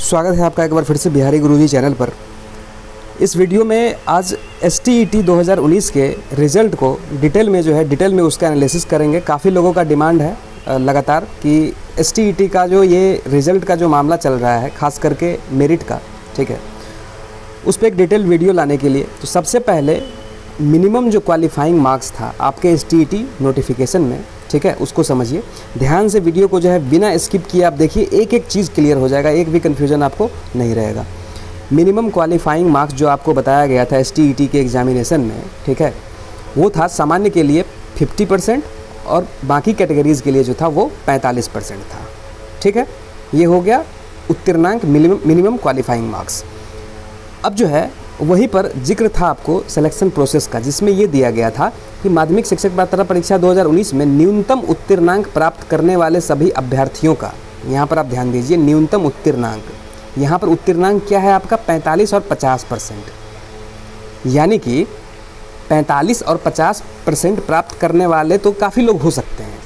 स्वागत है आपका एक बार फिर से बिहारी गुरुजी चैनल पर। इस वीडियो में आज STET 2019 के रिज़ल्ट को डिटेल में उसका एनालिसिस करेंगे। काफ़ी लोगों का डिमांड है लगातार कि STET का जो ये रिज़ल्ट का जो मामला चल रहा है, ख़ास करके मेरिट का, ठीक है, उस पर एक डिटेल वीडियो लाने के लिए तो सबसे पहले मिनिमम जो क्वालिफाइंग मार्क्स था आपके STET नोटिफिकेशन में, ठीक है, उसको समझिए ध्यान से। वीडियो को जो है बिना स्किप किए आप देखिए, एक एक चीज़ क्लियर हो जाएगा, एक भी कन्फ्यूजन आपको नहीं रहेगा। मिनिमम क्वालिफाइंग मार्क्स जो आपको बताया गया था STET के एग्जामिनेशन में, ठीक है, वो था सामान्य के लिए 50% और बाकी कैटेगरीज़ के लिए जो था वो 45% था, ठीक है। ये हो गया उत्तीर्णांक मिनिमम क्वालिफाइंग मार्क्स। अब जो है वहीं पर जिक्र था आपको सिलेक्शन प्रोसेस का, जिसमें ये दिया गया था कि माध्यमिक शिक्षक पात्रता परीक्षा 2019 में न्यूनतम उत्तीर्णांक प्राप्त करने वाले सभी अभ्यर्थियों का, यहाँ पर आप ध्यान दीजिए, न्यूनतम उत्तीर्णांक, यहाँ पर उत्तीर्णांक क्या है आपका 45 और 50%, यानी कि 45 और 50% प्राप्त करने वाले तो काफ़ी लोग हो सकते हैं,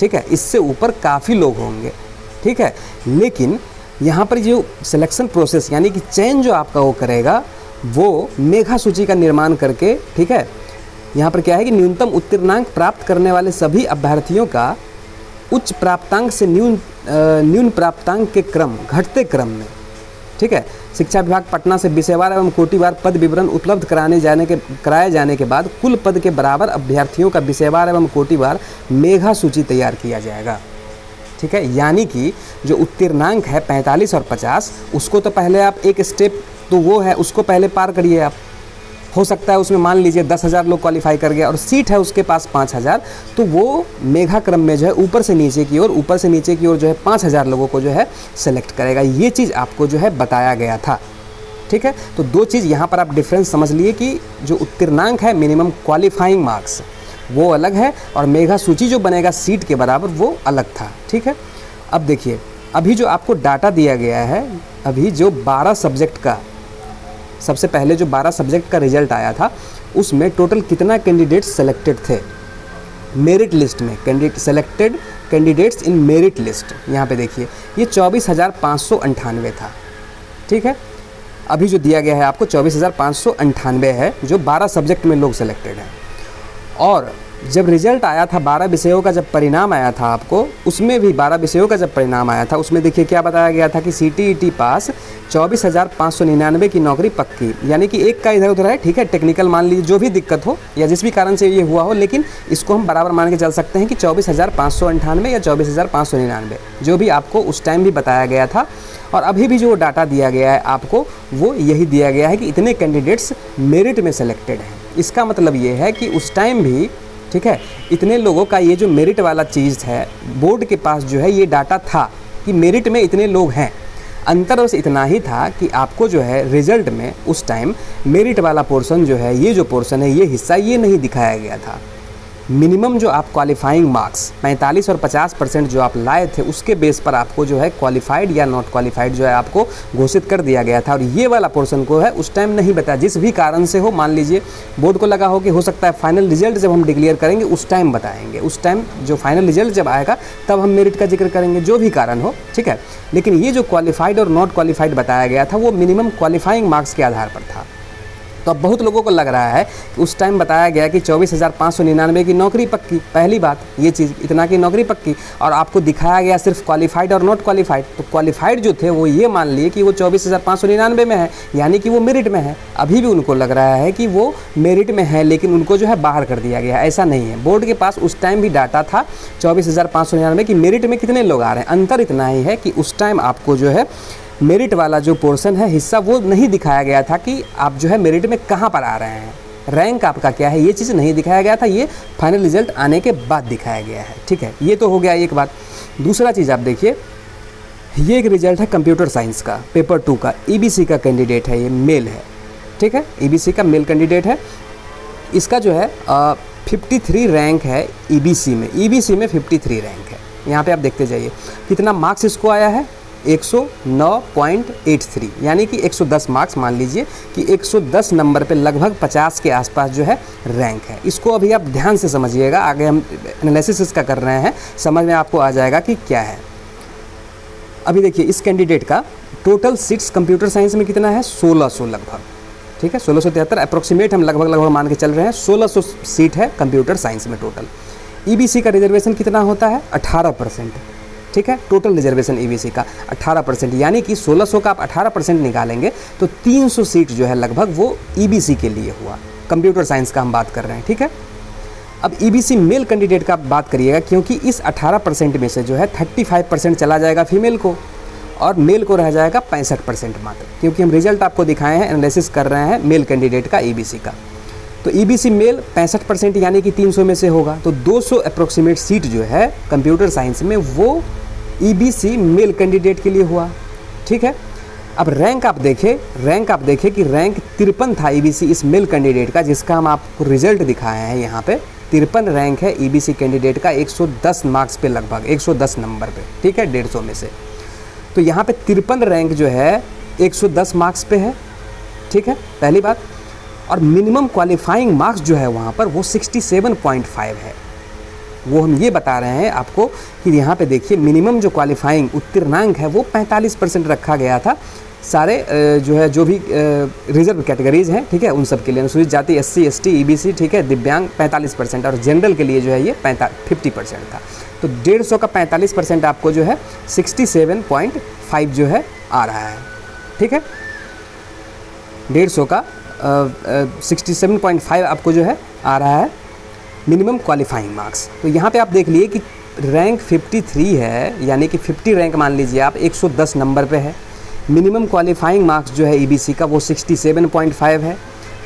ठीक है, इससे ऊपर काफ़ी लोग होंगे, ठीक है। लेकिन यहाँ पर जो सिलेक्शन प्रोसेस यानी कि चयन जो आपका वो करेगा, वो मेघा सूची का निर्माण करके, ठीक है, यहाँ पर क्या है कि न्यूनतम उत्तीर्णांक प्राप्त करने वाले सभी अभ्यर्थियों का उच्च प्राप्तांक से न्यून प्राप्तांक के क्रम घटते क्रम में, ठीक है, शिक्षा विभाग पटना से विषयवार एवं कोटिवार पद विवरण उपलब्ध कराए जाने के बाद कुल पद के बराबर अभ्यर्थियों का विषयवार एवं कोटिवार मेघा सूची तैयार किया जाएगा, ठीक है। यानी कि जो उत्तीर्णांक है 45 और 50, उसको तो पहले आप एक स्टेप तो वो है, उसको पहले पार करिए आप। हो सकता है उसमें मान लीजिए 10,000 लोग क्वालिफाई कर गया और सीट है उसके पास 5,000, तो वो मेघा क्रम में जो है ऊपर से नीचे की ओर जो है 5,000 लोगों को जो है सेलेक्ट करेगा। ये चीज़ आपको जो है बताया गया था, ठीक है। तो दो चीज़ यहाँ पर आप डिफरेंस समझ लिए कि जो उत्तीर्णांक है मिनिमम क्वालिफाइंग मार्क्स वो अलग है और मेघा सूची जो बनेगा सीट के बराबर वो अलग था, ठीक है। अब देखिए, अभी जो आपको डाटा दिया गया है, अभी जो 12 सब्जेक्ट का, सबसे पहले जो 12 सब्जेक्ट का रिजल्ट आया था, उसमें टोटल कितना कैंडिडेट्स सेलेक्टेड थे मेरिट लिस्ट में, selected candidates in merit list, यहाँ पे देखिए ये 24,598 था, ठीक है। अभी जो दिया गया है आपको 24,598 है, जो 12 सब्जेक्ट में लोग सेलेक्टेड हैं। और जब रिजल्ट आया था 12 विषयों का, जब परिणाम आया था आपको, उसमें भी 12 विषयों का जब परिणाम आया था, उसमें देखिए क्या बताया गया था कि CTET पास 24,599 की नौकरी पक्की, यानी कि एक का इधर उधर है, ठीक है, टेक्निकल मान लीजिए, जो भी दिक्कत हो या जिस भी कारण से ये हुआ हो, लेकिन इसको हम बराबर मान के चल सकते हैं कि 24,598 या 24,599 जो भी आपको उस टाइम भी बताया गया था। और अभी भी जो डाटा दिया गया है आपको, वो यही दिया गया है कि इतने कैंडिडेट्स मेरिट में सेलेक्टेड हैं। इसका मतलब ये है कि उस टाइम भी, ठीक है, इतने लोगों का ये जो मेरिट वाला चीज़ है, बोर्ड के पास जो है ये डाटा था कि मेरिट में इतने लोग हैं। अंतर बस इतना ही था कि आपको जो है रिजल्ट में उस टाइम मेरिट वाला पोर्शन जो है, ये जो पोर्शन है, ये हिस्सा ये नहीं दिखाया गया था। मिनिमम जो आप क्वालिफाइंग मार्क्स 45 और 50% जो आप लाए थे, उसके बेस पर आपको जो है क्वालिफाइड या नॉट क्वालिफाइड जो है आपको घोषित कर दिया गया था। और ये वाला पोर्शन को है उस टाइम नहीं बताया, जिस भी कारण से हो, मान लीजिए बोर्ड को लगा हो कि हो सकता है फाइनल रिजल्ट जब हम डिक्लेयर करेंगे उस टाइम बताएंगे, उस टाइम जो फाइनल रिजल्ट जब आएगा तब हम मेरिट का जिक्र करेंगे, जो भी कारण हो, ठीक है। लेकिन ये जो क्वालिफाइड और नॉट क्वालिफाइड बताया गया था, वो मिनिमम क्वालिफाइंग मार्क्स के आधार पर था। तो अब बहुत लोगों को लग रहा है कि उस टाइम बताया गया कि 24,599 की नौकरी पक्की, पहली बात ये चीज़, इतना की नौकरी पक्की, और आपको दिखाया गया सिर्फ क्वालिफाइड और नॉट क्वालिफाइड। तो क्वालिफाइड जो थे वो ये मान लिए कि वो 24,599 में है, यानी कि वो मेरिट में है। अभी भी उनको लग रहा है कि वो मेरिट में है, लेकिन उनको जो है बाहर कर दिया गया है। ऐसा नहीं है, बोर्ड के पास उस टाइम भी डाटा था 24,599 की मेरिट में कितने लोग आ रहे हैं। अंतर इतना ही है कि उस टाइम आपको जो है मेरिट वाला जो पोर्शन है, हिस्सा, वो नहीं दिखाया गया था कि आप जो है मेरिट में कहाँ पर आ रहे हैं, रैंक आपका क्या है, ये चीज़ नहीं दिखाया गया था। ये फाइनल रिजल्ट आने के बाद दिखाया गया है, ठीक है। ये तो हो गया एक बात। दूसरा चीज़ आप देखिए, ये एक रिजल्ट है कंप्यूटर साइंस का, पेपर 2 का, EBC का कैंडिडेट है, ये मेल है, ठीक है, EBC का मेल कैंडिडेट है। इसका जो है 53 रैंक है EBC में 53 रैंक है। यहाँ पर आप देखते जाइए कितना मार्क्स इसको आया है, 109.83, यानी कि 110 मार्क्स, मान लीजिए कि 110 नंबर पे लगभग 50 के आसपास जो है रैंक है। इसको अभी आप ध्यान से समझिएगा, आगे हम एनालिसिस इसका कर रहे हैं, समझ में आपको आ जाएगा कि क्या है। अभी देखिए इस कैंडिडेट का टोटल सीट्स कंप्यूटर साइंस में कितना है, 1600 लगभग, ठीक है, 1673 अप्रोक्सीमेट हम लगभग मान के चल रहे हैं। 1600 सीट है कंप्यूटर साइंस में टोटल। ईबीसी का रिजर्वेशन कितना होता है, 18%, ठीक है, टोटल रिजर्वेशन ईबीसी का 18%, यानी कि 1600 का आप 18% निकालेंगे तो 300 सीट जो है लगभग वो ईबीसी के लिए हुआ। कंप्यूटर साइंस का हम बात कर रहे हैं, ठीक है। अब ईबीसी मेल कैंडिडेट का बात करिएगा, क्योंकि इस 18% में से जो है 35% चला जाएगा फीमेल को और मेल को रह जाएगा 65% मात्र, क्योंकि हम रिजल्ट आपको दिखाए हैं, एनालिसिस कर रहे हैं मेल कैंडिडेट का ईबीसी का। तो ईबीसी मेल 65% यानी कि 300 में से होगा, तो 200 अप्रोक्सीमेट सीट जो है कंप्यूटर साइंस में वो ईबीसी मेल कैंडिडेट के लिए हुआ, ठीक है। अब रैंक आप देखें कि रैंक 53 था ईबीसी इस मेल कैंडिडेट का, जिसका हम आपको रिजल्ट दिखाए हैं यहाँ पे। 53 रैंक है ईबीसी कैंडिडेट का 110 मार्क्स पे, लगभग 110 नंबर पे, ठीक है, 150 में से। तो यहाँ पे 53 रैंक जो है 110 मार्क्स पे है, ठीक है, पहली बात। और मिनिमम क्वालिफाइंग मार्क्स जो है वहाँ पर वो 67.5 है। वो हम ये बता रहे हैं आपको कि यहाँ पे देखिए मिनिमम जो क्वालिफाइंग उत्तीर्णांक है वो 45% रखा गया था सारे जो भी रिजर्व कैटेगरीज हैं, ठीक है, उन सब के लिए, अनुसूचित जाति, SC ST ईबीसी, ठीक है, दिव्यांग 45% और जनरल के लिए जो है ये 50% था। तो 150 का 45% आपको जो है 67.5 जो है आ रहा है, ठीक है, 150 का 67.5 आपको जो है आ रहा है मिनिमम क्वालिफाइंग मार्क्स। तो यहाँ पे आप देख लिए कि रैंक 53 है, यानी कि 50 रैंक मान लीजिए आप, 110 नंबर पे है। मिनिमम क्वालिफाइंग मार्क्स जो है ईबीसी का वो 67.5 है।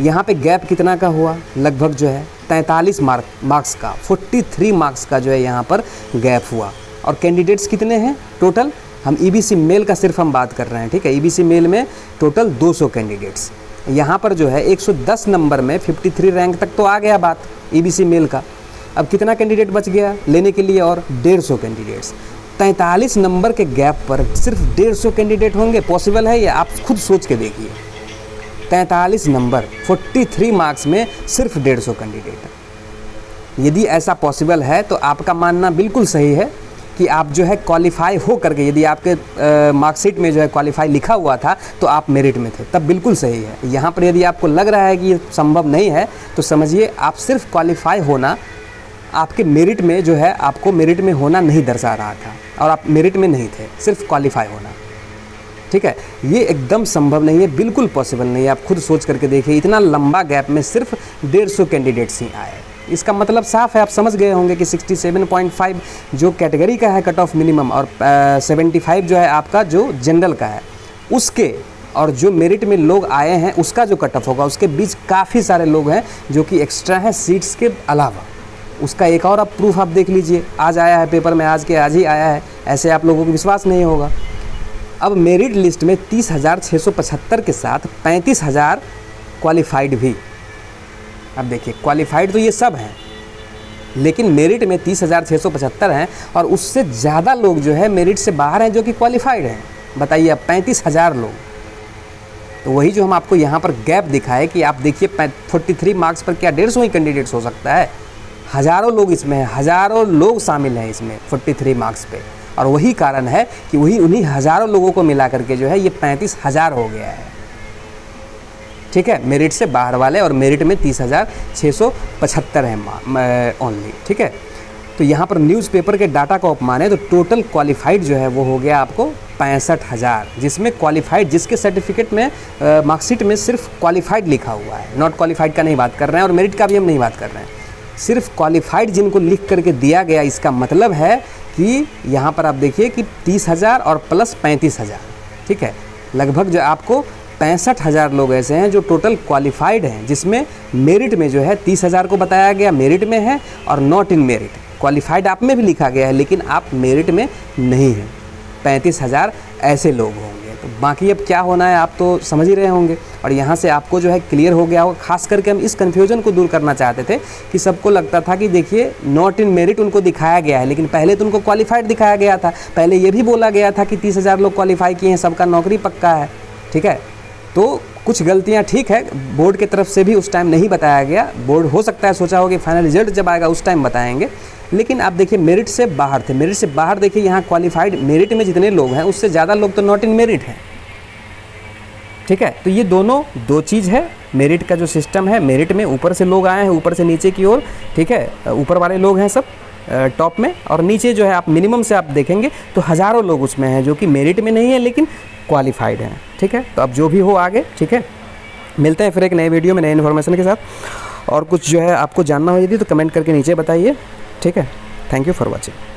यहाँ पे गैप कितना का हुआ, लगभग जो है 43 मार्क्स का, 43 मार्क्स का जो है यहाँ पर गैप हुआ। और कैंडिडेट्स कितने हैं टोटल, हम ईबीसी मेल का सिर्फ हम बात कर रहे हैं, ठीक है, ईबीसी मेल में टोटल 200 कैंडिडेट्स। यहाँ पर जो है 110 नंबर में 53 रैंक तक तो आ गया बात ईबीसी मेल का। अब कितना कैंडिडेट बच गया लेने के लिए, और 150 कैंडिडेट्स। 43 नंबर के गैप पर सिर्फ 150 कैंडिडेट होंगे, पॉसिबल है ये? आप खुद सोच के देखिए, 43 नंबर 43 मार्क्स में सिर्फ 150 कैंडिडेट। यदि ऐसा पॉसिबल है तो आपका मानना बिल्कुल सही है कि आप जो है क्वालिफाई हो करके, यदि आपके मार्कशीट में जो है क्वालिफाई लिखा हुआ था तो आप मेरिट में थे, तब बिल्कुल सही है। यहाँ पर यदि आपको लग रहा है कि ये संभव नहीं है तो समझिए आप सिर्फ क्वालिफाई होना आपके मेरिट में जो है, आपको मेरिट में होना नहीं दर्शा रहा था और आप मेरिट में नहीं थे, सिर्फ क्वालिफाई होना, ठीक है। ये एकदम संभव नहीं है, बिल्कुल पॉसिबल नहीं है। आप खुद सोच करके देखिए, इतना लंबा गैप में सिर्फ 150 कैंडिडेट्स ही आए। इसका मतलब साफ है, आप समझ गए होंगे कि 67.5 जो कैटेगरी का है कट ऑफ मिनिमम, और 75 जो है आपका जो जनरल का है उसके, और जो मेरिट में लोग आए हैं उसका जो कट ऑफ होगा, उसके बीच काफ़ी सारे लोग हैं जो कि एक्स्ट्रा हैं सीट्स के अलावा। उसका एक और आप प्रूफ आप देख लीजिए, आज आया है पेपर में, आज ही आया है, ऐसे आप लोगों को विश्वास नहीं होगा। अब मेरिट लिस्ट में 30,675 के साथ 35,000 क्वालिफाइड भी। अब देखिए क्वालिफाइड तो ये सब हैं, लेकिन मेरिट में 30,675 हैं और उससे ज़्यादा लोग जो है मेरिट से बाहर हैं जो कि क्वालिफाइड हैं। बताइए अब 35,000 लोग। तो वही जो हम आपको यहाँ पर गैप दिखाए कि आप देखिए 43 मार्क्स पर क्या 150 ही कैंडिडेट्स हो सकता है, हज़ारों लोग इसमें हैं, हज़ारों लोग शामिल हैं इसमें 43 मार्क्स पे। और वही कारण है कि उन्हीं हज़ारों लोगों को मिला करके जो है ये 35,000 हो गया है, ठीक है, मेरिट से बाहर वाले, और मेरिट में 30,675 हैं ओनली, ठीक है। तो यहाँ पर न्यूज़पेपर के डाटा को आप माने तो टोटल क्वालिफाइड जो है वो हो गया आपको 65,000, जिसमें क्वालिफाइड जिसके सर्टिफिकेट में मार्कशीट में सिर्फ क्वालिफाइड लिखा हुआ है, नॉट क्वालिफाइड का नहीं बात कर रहे हैं और मेरिट का भी हम नहीं बात कर रहे हैं, सिर्फ क्वालिफाइड जिनको लिख करके दिया गया। इसका मतलब है कि यहाँ पर आप देखिए कि 30,000 और प्लस 35,000, ठीक है, लगभग जो आपको 65,000 लोग ऐसे हैं जो टोटल क्वालिफाइड हैं, जिसमें मेरिट में जो है 30,000 को बताया गया मेरिट में है, और नॉट इन मेरिट क्वालिफाइड आप में भी लिखा गया है लेकिन आप मेरिट में नहीं हैं। 35,000 ऐसे लोग होंगे। तो बाकी अब क्या होना है आप तो समझ ही रहे होंगे, और यहाँ से आपको जो है क्लियर हो गया होगा। खास करके हम इस कन्फ्यूजन को दूर करना चाहते थे कि सबको लगता था कि देखिए नॉट इन मेरिट उनको दिखाया गया है, लेकिन पहले तो उनको क्वालिफाइड दिखाया गया था। पहले ये भी बोला गया था कि 30,000 लोग क्वालिफाई किए हैं, सबका नौकरी पक्का है, ठीक है। तो कुछ गलतियां ठीक है बोर्ड की तरफ से भी उस टाइम नहीं बताया गया। बोर्ड हो सकता है सोचा हो कि फाइनल रिजल्ट जब आएगा उस टाइम बताएंगे, लेकिन आप देखिए मेरिट से बाहर थे। मेरिट से बाहर देखिए यहाँ क्वालिफाइड मेरिट में जितने लोग हैं उससे ज़्यादा लोग तो नॉट इन मेरिट हैं, ठीक है। तो ये दोनों दो चीज़ है, मेरिट का जो सिस्टम है, मेरिट में ऊपर से लोग आए हैं, ऊपर से नीचे की ओर, ठीक है, ऊपर वाले लोग हैं सब टॉप में, और नीचे जो है आप मिनिमम से आप देखेंगे तो हज़ारों लोग उसमें हैं जो कि मेरिट में नहीं है लेकिन क्वालिफाइड हैं, ठीक है। तो अब जो भी हो आगे, ठीक है, मिलते हैं फिर एक नए वीडियो में नए इन्फॉर्मेशन के साथ। और कुछ जो है आपको जानना हो यदि तो कमेंट करके नीचे बताइए, ठीक है। Thank you for watching.